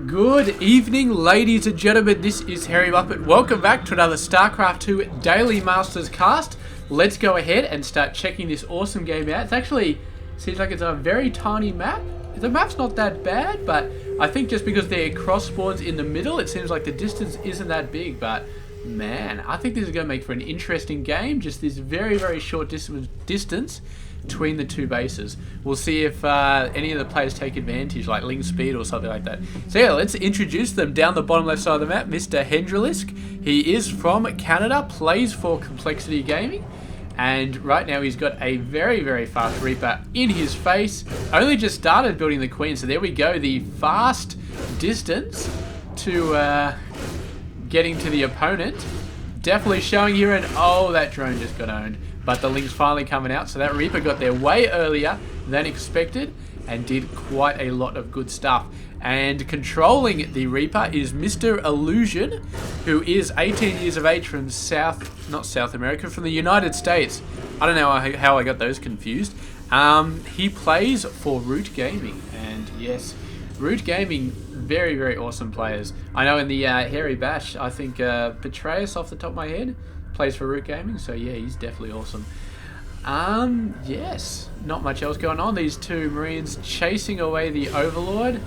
Good evening, ladies and gentlemen. This is Harry Muppet. Welcome back to another Starcraft 2 Daily Masters cast. Let's go ahead and start checking this awesome game out. It's actually seems like it's a very tiny map. The map's not that bad, but I think just because there are cross spawns in the middle, it seems like the distance isn't that big. But man, I think this is going to make for an interesting game. Just this very, very short distance between the two bases. We'll see if any of the players take advantage, like Ling Speed or something like that. So yeah, let's introduce them. Down the bottom left side of the map, Mr. Hendralisk. He is from Canada, plays for Complexity Gaming, and right now he's got a very, very fast Reaper in his face. Only just started building the Queen, so there we go. The fast distance to getting to the opponent. Definitely showing here, and oh, that drone just got owned. But the Ling's finally coming out, so that Reaper got there way earlier than expected and did quite a lot of good stuff. And controlling the Reaper is Mr. Illusion, who is 18 years of age from not South America, from the United States. I don't know how I got those confused. He plays for Root Gaming, and yes, Root Gaming, very, very awesome players. I know in the Hairy Bash, I think Petraeus off the top of my head plays for Root Gaming, so yeah, he's definitely awesome. Yes, not much else going on. These two Marines chasing away the Overlord,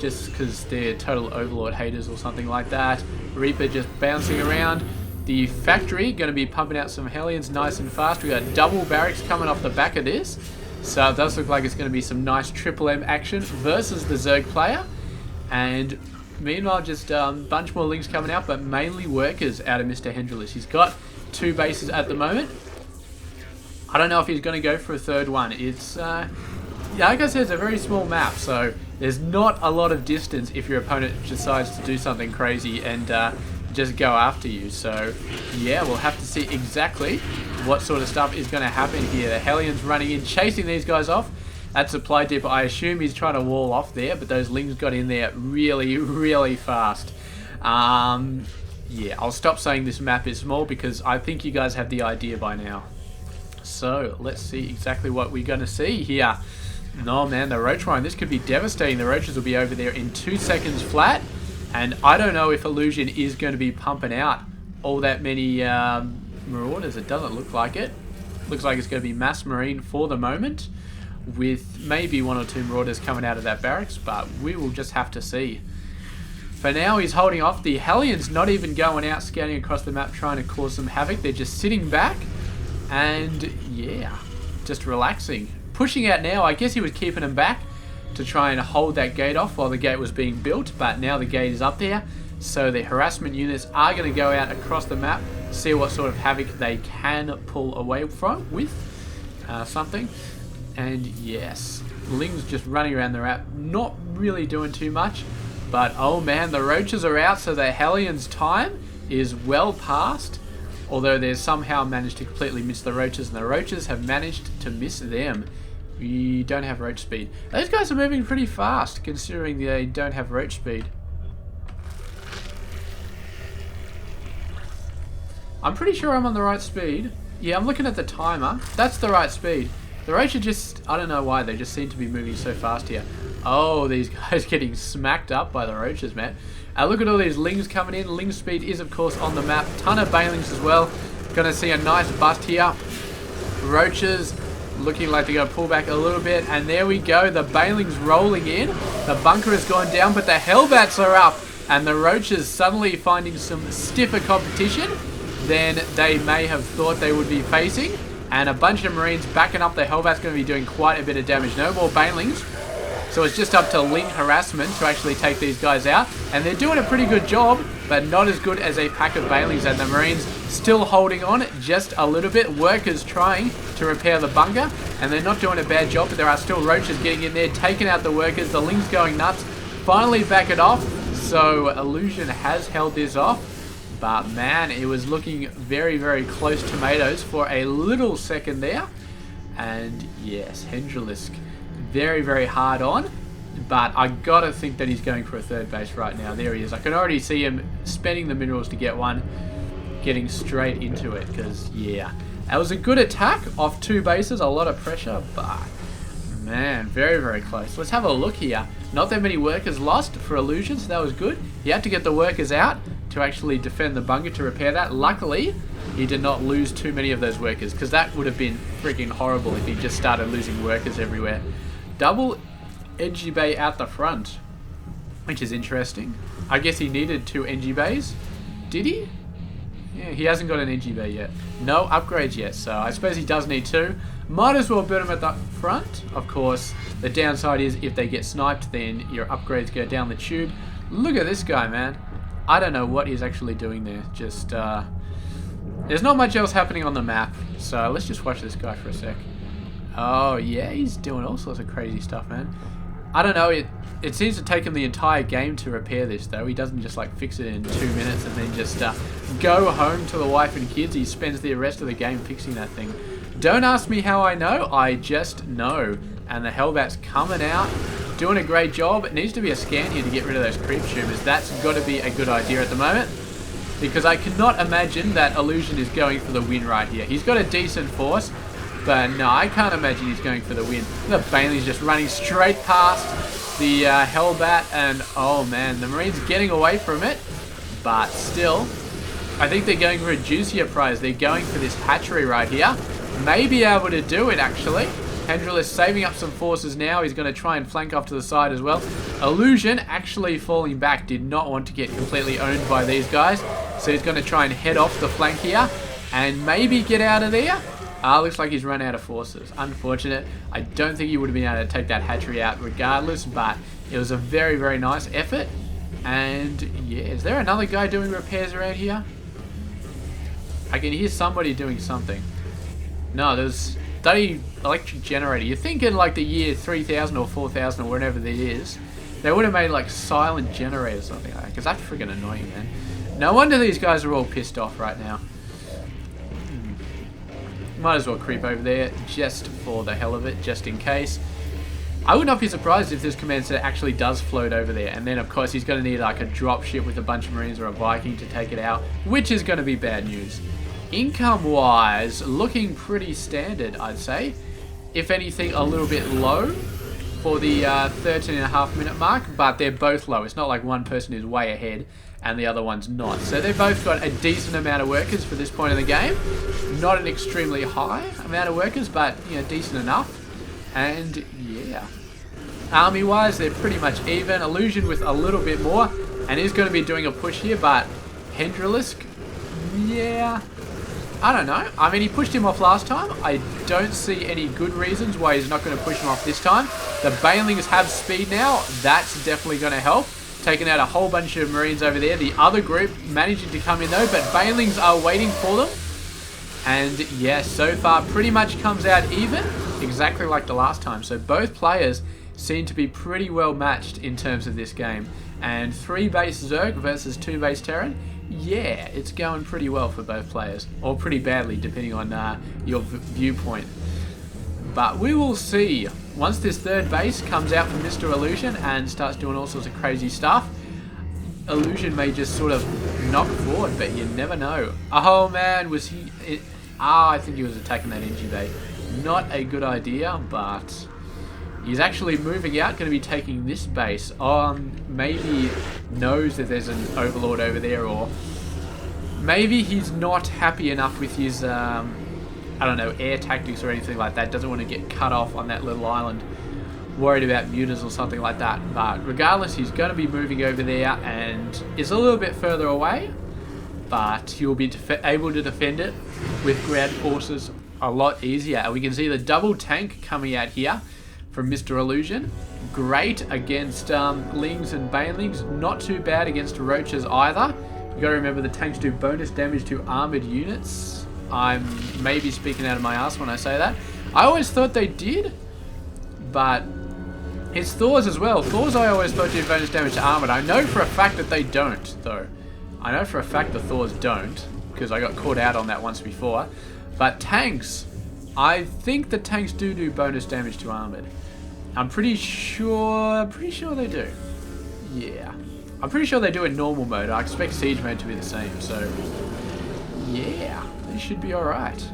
just because they're total Overlord haters or something like that. Reaper just bouncing around. The factory going to be pumping out some Hellions nice and fast. We got double barracks coming off the back of this, so it does look like it's going to be some nice Triple M action versus the Zerg player. And meanwhile, just a bunch more Lings coming out, but mainly workers out of Mr. Hendralisk. He's got two bases at the moment. I don't know if he's going to go for a third one. It's, yeah, like I said, it's a very small map, so there's not a lot of distance if your opponent decides to do something crazy and just go after you. So, yeah, we'll have to see exactly what sort of stuff is going to happen here. The Hellions running in, chasing these guys off. That supply dip, I assume he's trying to wall off there, but those Lings got in there really, really fast. Yeah, I'll stop saying this map is small because I think you guys have the idea by now. So, let's see exactly what we're going to see here. No, man, the Roach Warren, this could be devastating. The Roaches will be over there in 2 seconds flat, and I don't know if Illusion is going to be pumping out all that many Marauders. It doesn't look like it. Looks like it's going to be Mass Marine for the moment, with maybe 1 or 2 Marauders coming out of that barracks, but we will just have to see. For now, he's holding off. The Hellions not even going out, scanning across the map, trying to cause some havoc. They're just sitting back and, yeah, just relaxing. Pushing out now. I guess he was keeping them back to try and hold that gate off while the gate was being built, but now the gate is up there, so the harassment units are going to go out across the map, see what sort of havoc they can pull away from with something. And yes, Ling's just running around the map, not really doing too much. But oh man, the Roaches are out, so the Hellions' time is well past. Although they've somehow managed to completely miss the Roaches, and the Roaches have managed to miss them. We don't have Roach speed. Those guys are moving pretty fast, considering they don't have Roach speed. I'm pretty sure I'm on the right speed. Yeah, I'm looking at the timer. That's the right speed. The Roach are just, I don't know why, they just seem to be moving so fast here. Oh, these guys getting smacked up by the Roaches, man. Look at all these Lings coming in. Ling speed is, of course, on the map. Ton of Banelings as well. Gonna see a nice bust here. Roaches looking like they're gonna pull back a little bit. And there we go. The Banelings rolling in. The bunker has gone down, but the Hellbats are up. And the Roaches suddenly finding some stiffer competition than they may have thought they would be facing. And a bunch of Marines backing up. The Hellbat's going to be doing quite a bit of damage. No more Banelings. So it's just up to Ling harassment to actually take these guys out. And they're doing a pretty good job, but not as good as a pack of Banelings. And the Marines still holding on just a little bit. Workers trying to repair the bunker. And they're not doing a bad job, but there are still Roaches getting in there, taking out the workers. The Ling's going nuts. Finally back it off. So Illusion has held this off. But man, it was looking very, very close tomatoes for a little second there. And yes, Hendralisk, very, very hard on. But I gotta think that he's going for a third base right now. There he is. I can already see him spending the minerals to get one, getting straight into it. Because, yeah, that was a good attack off 2 bases. A lot of pressure, but Man, very, very close. Let's have a look here. Not that many workers lost for Illusion, so that was good. He had to get the workers out to actually defend the bunker to repair that. Luckily, he did not lose too many of those workers, because that would have been freaking horrible if he just started losing workers everywhere. Double NG bay out the front, which is interesting. I guess he needed 2 NG bays. Did he? Yeah, he hasn't got an NG bay yet. No upgrades yet, so I suppose he does need 2. Might as well build them at the front. Of course, the downside is if they get sniped, then your upgrades go down the tube. Look at this guy, man. I don't know what he's actually doing there. Just, there's not much else happening on the map, so let's just watch this guy for a sec. Oh, yeah, he's doing all sorts of crazy stuff, man. I don't know, it seems to take him the entire game to repair this, though. He doesn't just, like, fix it in 2 minutes and then just go home to the wife and kids. He spends the rest of the game fixing that thing. Don't ask me how I know, I just know. And the Hellbat's coming out, doing a great job. It needs to be a scan here to get rid of those creep tubers. That's got to be a good idea at the moment, because I cannot imagine that Illusion is going for the win right here. He's got a decent force, but no, I can't imagine he's going for the win. The Bailey's just running straight past the Hellbat, and oh man, the Marines getting away from it, but still, I think they're going for a juicier prize. They're going for this hatchery right here. May be able to do it, actually. hendralisk saving up some forces now. He's going to try and flank off to the side as well. Illusion actually falling back. Did not want to get completely owned by these guys. So he's going to try and head off the flank here and maybe get out of there. Looks like he's run out of forces. Unfortunate. I don't think he would have been able to take that hatchery out regardless, but it was a very, very nice effort. And yeah, is there another guy doing repairs around here? I can hear somebody doing something. No, there's study electric generator. You're thinking like the year 3000 or 4000 or whatever it is, they would have made like silent generators or something like that, because that's freaking annoying, man. No wonder these guys are all pissed off right now. Might as well creep over there just for the hell of it, just in case. I would not be surprised if this command center actually does float over there, and then of course he's going to need like a drop ship with a bunch of Marines or a Viking to take it out, which is going to be bad news. Income wise, looking pretty standard, I'd say. If anything, a little bit low for the 13.5 minute mark, but they're both low. It's not like one person is way ahead and the other one's not. So they've both got a decent amount of workers for this point in the game. Not an extremely high amount of workers, but you know, decent enough. And yeah, army wise, they're pretty much even. Illusion with a little bit more, and he's going to be doing a push here, but hendralisk, yeah, I don't know. I mean, he pushed him off last time. I don't see any good reasons why he's not going to push him off this time. The Bailings have speed now. That's definitely going to help. Taking out a whole bunch of Marines over there. The other group managing to come in though, but Bailings are waiting for them. And yeah, so far pretty much comes out even, exactly like the last time. So both players seem to be pretty well matched in terms of this game. And 3 base Zerg versus 2 base Terran. Yeah, it's going pretty well for both players, or pretty badly depending on your viewpoint. But we will see. Once this 3rd base comes out from Mr. Illusion and starts doing all sorts of crazy stuff, Illusion may just sort of knock forward, but you never know. Oh man, was he... I think he was attacking that NG bay. Not a good idea, but he's actually moving out, going to be taking this base. Maybe knows that there's an overlord over there, or maybe he's not happy enough with his, I don't know, air tactics or anything like that. Doesn't want to get cut off on that little island. Worried about mutas or something like that. But regardless, he's going to be moving over there, and it's a little bit further away, but he'll be able to defend it with ground forces a lot easier. And we can see the double tank coming out here from Mr. Illusion. Great against Lings and Banelings. Not too bad against Roaches either. You got to remember the tanks do bonus damage to armored units. I'm maybe speaking out of my ass when I say that. I always thought they did, but it's Thors as well. Thors I always thought did bonus damage to armored. I know for a fact that they don't, though. I know for a fact the Thors don't, because I got caught out on that once before. But tanks, I think the tanks do bonus damage to armored. I'm pretty sure they do. Yeah. I'm pretty sure they do in normal mode. I expect siege mode to be the same, so yeah, they should be alright.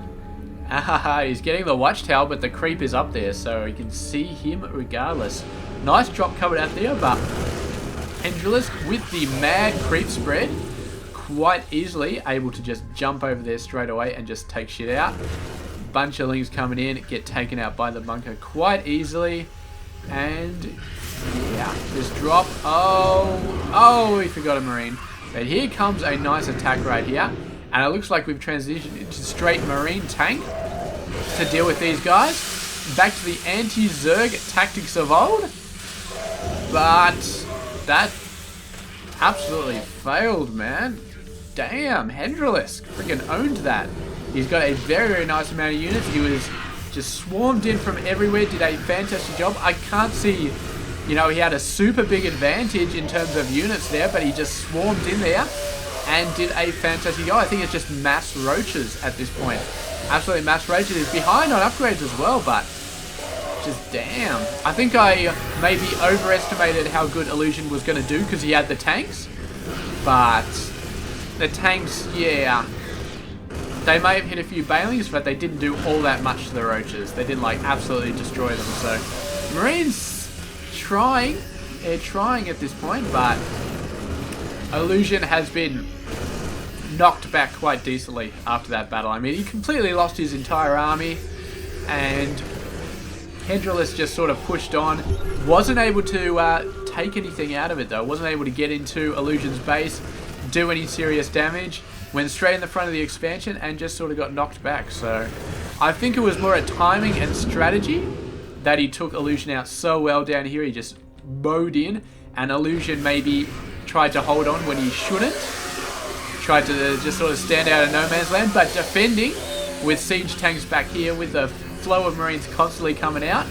Ah, he's getting the watchtower, but the creep is up there, so he can see him regardless. Nice drop coming out there, but hendralisk with the mad creep spread, quite easily able to just jump over there straight away and just take shit out. Bunch of lings coming in, get taken out by the bunker quite easily. And yeah, just drop. Oh, he forgot a marine. But here comes a nice attack right here. And it looks like we've transitioned into straight marine tank to deal with these guys. Back to the anti-Zerg tactics of old. But that absolutely failed, man. Damn, hendralisk freaking owned that. He's got a very, very nice amount of units. He was just swarmed in from everywhere, did a fantastic job. I can't see, you know, he had a super big advantage in terms of units there, but he just swarmed in there and did a fantastic job. I think it's just mass roaches at this point. Absolutely mass roaches. He's behind on upgrades as well, but just damn. I think I maybe overestimated how good Illusion was going to do because he had the tanks. But the tanks, yeah, they may have hit a few Bailings, but they didn't do all that much to the roaches. They didn't like absolutely destroy them. So Marines trying, they're trying at this point, but Illusion has been knocked back quite decently after that battle. I mean, he completely lost his entire army, and hendralisk just sort of pushed on. Wasn't able to take anything out of it though. Wasn't able to get into Illusion's base, do any serious damage. Went straight in the front of the expansion and just sort of got knocked back. So I think it was more a timing and strategy that he took Illusion out so well down here. He just mowed in, and Illusion maybe tried to hold on when he shouldn't. Tried to just sort of stand out of no man's land, but defending with siege tanks back here with the flow of Marines constantly coming out,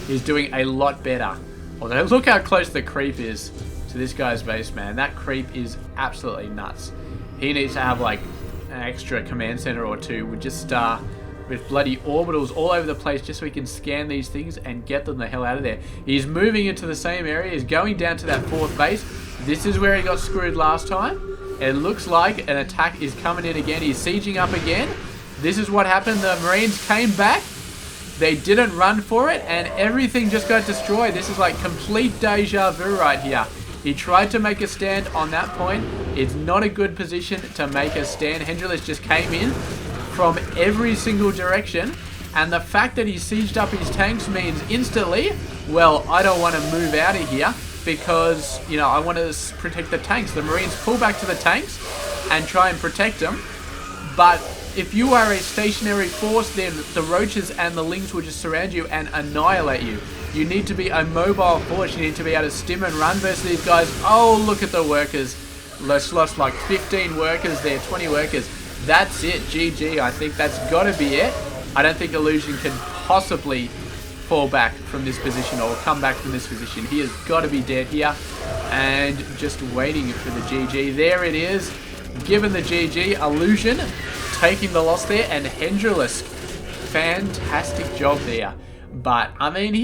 he's doing a lot better. Although look how close the creep is to this guy's base, man. That creep is absolutely nuts. He needs to have like an extra command center or two with just with bloody orbitals all over the place just so he can scan these things and get them the hell out of there. He's moving into the same area. He's going down to that fourth base. This is where he got screwed last time. It looks like an attack is coming in again. He's sieging up again. This is what happened. The Marines came back. They didn't run for it, and everything just got destroyed. This is like complete deja vu right here. He tried to make a stand on that point. It's not a good position to make a stand. hendralisk just came in from every single direction, and the fact that he sieged up his tanks means instantly, well, I don't want to move out of here because, you know, I want to protect the tanks. The Marines pull back to the tanks and try and protect them, but if you are a stationary force, then the roaches and the lings will just surround you and annihilate you. You need to be a mobile force. You need to be able to stim and run versus these guys. Oh, look at the workers. Let's lost like 15 workers there, 20 workers. That's it, GG. I think that's got to be it. I don't think Illusion can possibly fall back from this position or come back from this position. He has got to be dead here. And just waiting for the GG. There it is. Given the GG, Illusion taking the loss there, and hendralisk, fantastic job there. But I mean,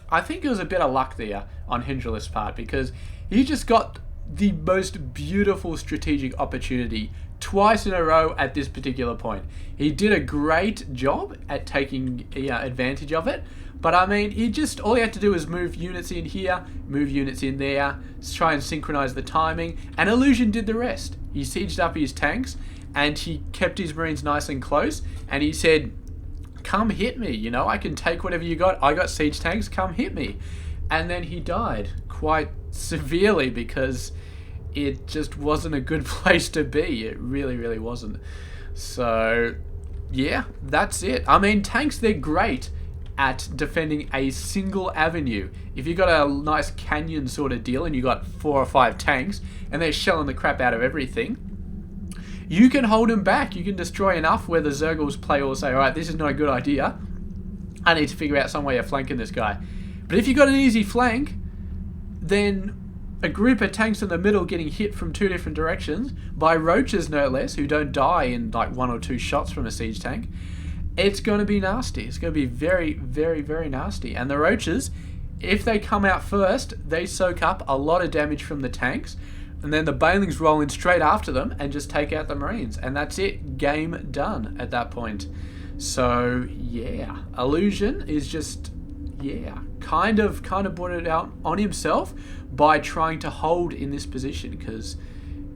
I think it was a bit of luck there on hendralisk's part, because he just got the most beautiful strategic opportunity twice in a row at this particular point. He did a great job at taking advantage of it. But I mean, all he had to do was move units in here, move units in there, try and synchronize the timing, and Illusion did the rest. He sieged up his tanks, and he kept his Marines nice and close, and he said, come hit me, you know, I can take whatever you got. I got siege tanks, come hit me. And then he died quite severely because it just wasn't a good place to be. It really, really wasn't. So, yeah, that's it. I mean, tanks, they're great at defending a single avenue. If you got a nice canyon sort of deal and you got 4 or 5 tanks and they're shelling the crap out of everything, you can hold them back. You can destroy enough where the Zergals play will say, alright, this is not a good idea. I need to figure out some way of flanking this guy. But if you got an easy flank, then a group of tanks in the middle getting hit from 2 different directions by roaches no less, who don't die in like 1 or 2 shots from a siege tank, it's going to be nasty. It's going to be very, very, very nasty. And the roaches, if they come out first, they soak up a lot of damage from the tanks, and then the Bailings roll in straight after them and just take out the Marines. And that's it. Game done at that point. So yeah, Illusion is just, yeah, kind of brought it out on himself by trying to hold in this position, because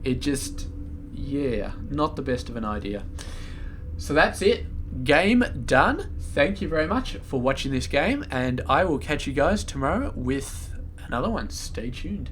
it just, yeah, not the best of an idea. So that's it. Game done. Thank you very much for watching this game, and I will catch you guys tomorrow with another one. Stay tuned.